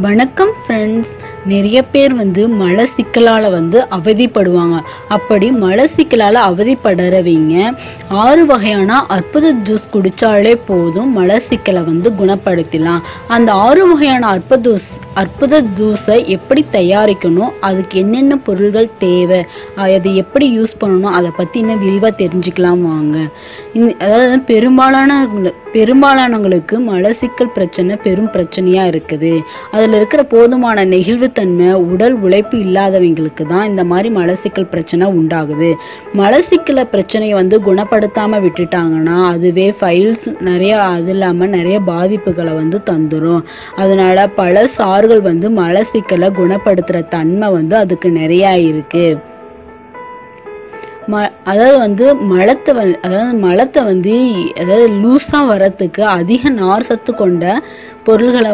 வணக்கம் ஃப்ரெண்ட்ஸ். நிறைய பேர் மலச்சிக்கலால் அவதிப்படுவாங்க. அப்படி மலச்சிக்கலால் அவதிப்படுறவங்க 6 வகையான அற்புத ஜூஸ் குடித்தாலே போதும் மலச்சிக்கலை குணப்படுத்தலாம். அந்த 6 வகையான அற்புத ஜூஸை எப்படி தயாரிக்கணும், அதுக்கு என்னென்ன பொருள்கள் தேவை, அதை எப்படி யூஸ் பண்ணணும், அதை பற்றி இன்னும் விரிவாக தெரிஞ்சுக்கலாம் வாங்க. அதாவது பெரும்பாலானவங்களுக்கு மலச்சிக்கல் பிரச்சனை பெரும் பிரச்சனையாக இருக்குது. அதில் இருக்கிற போதுமான நெகிழ்வுத்தன்மை உடல் உழைப்பு இல்லாதவங்களுக்கு தான் இந்த மாதிரி மலச்சிக்கல் பிரச்சனை உண்டாகுது. மலச்சிக்கல பிரச்சனையை குணப்படுத்தாமல் விட்டுட்டாங்கன்னா அதுவே ஃபைல்ஸ் நிறைய, அது இல்லாமல் நிறைய பாதிப்புகளை தந்துடும். அதனால பல சாறுகள் மலச்சிக்கலை குணப்படுத்துகிற தன்மை அதுக்கு நிறையா இருக்குது. அதாவது மலத்தை லூஸாக வரத்துக்கு அதிக நார் சத்து கொண்ட பொருள்களை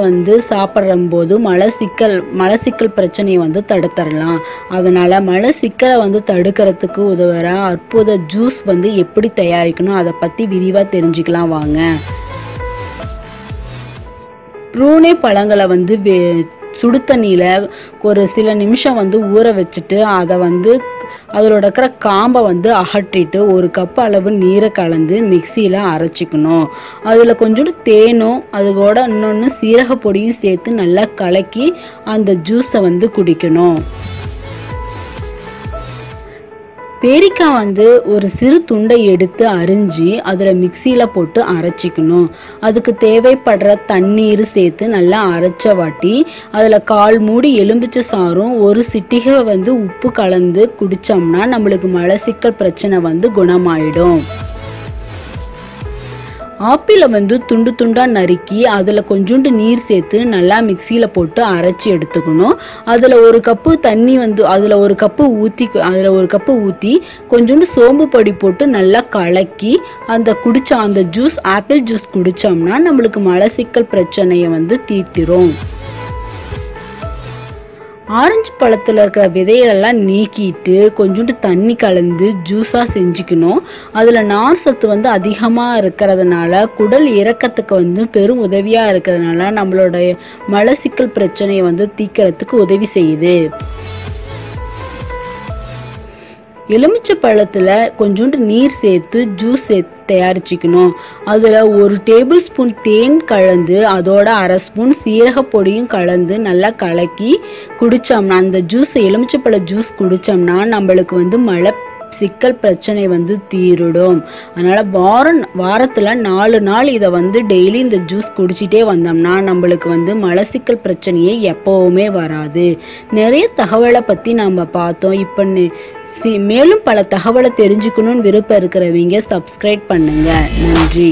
சாப்பிட்ற போது மலச்சிக்கல் பிரச்சனையை தடுத்துடலாம். அதனால மலச்சிக்கலை தடுக்கிறதுக்கு உதவுற அற்புத ஜூஸ் எப்படி தயாரிக்கணும், அதை பற்றி விரிவாக தெரிஞ்சுக்கலாம் வாங்க. ப்ரூனே பழங்களை சுடு தண்ணியில் ஒரு சில நிமிஷம் ஊற வச்சுட்டு அதை அதோட இருக்கிற காம்பை அகற்றிட்டு 1 கப் அளவு நீரை கலந்து மிக்சியில் அரைச்சிக்கணும். அதில் கொஞ்சோண்டு தேனும் அதுக்கூட இன்னொன்று சீரக பொடியும் சேர்த்து நல்லா கலக்கி அந்த ஜூஸை குடிக்கணும். பேரிக்காய் ஒரு சிறு துண்டை எடுத்து அரிஞ்சு அதில் மிக்சியில் போட்டு அரைச்சிக்கணும். அதுக்கு தேவைப்படுற தண்ணீர் சேர்த்து நல்லா அரைச்ச வாட்டி அதில் 1/4 மூடி எலும்பிச்சை சாறும் 1 சிட்டிகை உப்பு கலந்து குடித்தோம்னா நம்மளுக்கு மலச்சிக்கல் பிரச்சனை குணமாயிடும். ஆப்பிளை துண்டு துண்டாக நறுக்கி அதில் கொஞ்சோண்டு நீர் சேர்த்து நல்லா மிக்சியில் போட்டு அரைச்சி எடுத்துக்கணும். அதில் 1 கப்பு தண்ணி அதில் 1 கப்பு ஊற்றி கொஞ்சோண்டு சோம்பு பொடி போட்டு நல்லா கலக்கி அந்த ஜூஸ் ஆப்பிள் ஜூஸ் குடித்தோம்னா நம்மளுக்கு மலச்சிக்கல் பிரச்சனையை தீர்த்திரும். ஆரஞ்சு பழத்தில் இருக்கிற விதைகளெல்லாம் நீக்கிட்டு கொஞ்சோண்டு தண்ணி கலந்து ஜூஸாக செஞ்சுக்கணும். அதில் நார் சத்து அதிகமாக இருக்கிறதுனால குடல் இறக்கத்துக்கு பெரும் உதவியாக இருக்கிறதுனால நம்மளோட மலச்சிக்கல் பிரச்சனையை தீர்க்கறதுக்கு உதவி செய்யுது. எலுமிச்சை பழத்தில் கொஞ்சோண்டு நீர் சேர்த்து ஜூஸ் தயாரிச்சுக்கணும். அதில் 1 டேபிள் ஸ்பூன் தேன் கலந்து அதோட 1/2 ஸ்பூன் சீரக பொடியும் கலந்து நல்லா கலக்கி குடித்தோம்னா அந்த ஜூஸ் எலுமிச்சைப்பழ ஜூஸ் குடித்தோம்னா நம்மளுக்கு மலச்சிக்கல் பிரச்சனை தீருடும். அதனால் வாரத்தில் 4 நாள் இதை டெய்லி இந்த ஜூஸ் குடிச்சிட்டே வந்தோம்னா நம்மளுக்கு மலச்சிக்கல் பிரச்சனையே எப்போவுமே வராது. நிறைய தகவலை பற்றி நம்ம பார்த்தோம். இப்போ மேலும் பல தகவலை தெரிஞ்சுக்கணும்னு விருப்பம் இருக்கிறவங்க சப்ஸ்கிரைப் பண்ணுங்க. நன்றி.